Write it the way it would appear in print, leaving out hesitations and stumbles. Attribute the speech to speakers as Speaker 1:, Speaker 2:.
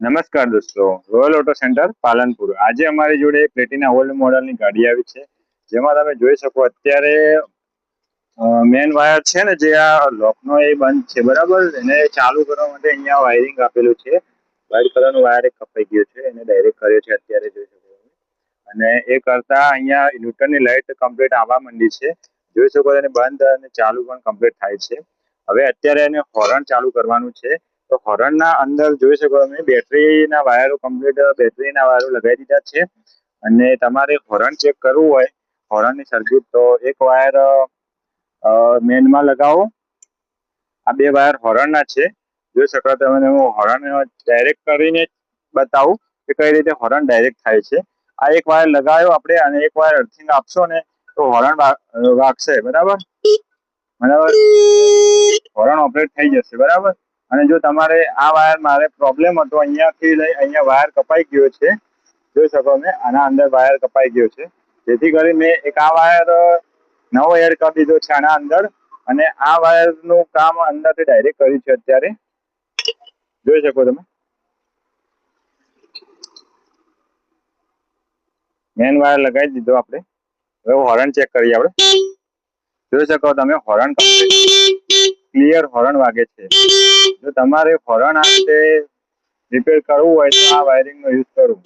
Speaker 1: નમસ્કાર દોસ્તો, royal auto centre Palanpur. આજે અમારી જોડે પ્લેટિના ઓલ્ડ મોડલની ગાડી આવી છે, જેમાં તમે જોઈ શકો અત્યારે મેન વાયર છે ને, જે આ લોકનો એ બંધ છે, બરાબર. એને ચાલુ કરવા માટે અહીંયા વાયરિંગ આપેલું છે. વ્હાઇટ કલરનું વાયર એક કપાઈ ગયું છે, એને ડાયરેક્ટ કર્યો છે અત્યારે જોઈ શકો તમે. અને એ કરતા અહીંયા ન્યુટનની લાઇટ કમ્પ્લીટ આવવા માંડી છે. જોઈ શકો એને બંધ અને ચાલુ પણ કમ્પ્લીટ થાય છે. હવે અત્યારે એને હોર્ન ચાલુ કરવાનું છે. તો હોર્નના અંદર જોઈ શકો તમે બેટરીના વાયરો કમ્પ્લીટ બેટરીના વાયરો લગાવી દીધા છે. અને તમારે હોર્ન ચેક કરવું હોય હોર્નની સર્કિટ, તો એક વાયર મેનમાં લગાવો. આ બે વાયર હોર્નના છે. જોઈ શકો તમે. હું હોર્ન ડાયરેક્ટ કરીને બતાવું કે કઈ રીતે હોર્ન ડાયરેક્ટ થાય છે. આ એક વાયર લગાવ્યો આપણે, અને એક વાયર અર્થિંગ આપશો ને તો હોર્ન વાગશે, બરાબર. હોર્ન ઓપરેટ થઈ જશે, બરાબર. અને જો તમારે આ વાયર મારે પ્રોબ્લેમ હતો, અહીંયાથી લઈ અહીંયા વાયર કપાઈ ગયો છે. જોઈ શકો તમે આના અંદર વાયર કપાઈ ગયો છે, જેથી કરી મેં એક આ વાયર નવો એડ કરી દીધો છે આના અંદર. અને આ વાયરનું કામ અંદરથી ડાયરેક્ટ કર્યું છે અત્યારે. જોઈ શકો તમે મેન વાયર લગાવી દીધો આપણે. હવે હોર્ન ચેક કરીએ આપણે. જોઈ શકો તમે હોર્ન ક્લિયર હોર્ન વાગે છે. જો તમારે હોર્ન આ રીતે રિપેર કરવું હોય તો આ વાયરિંગનો યુઝ કરવું.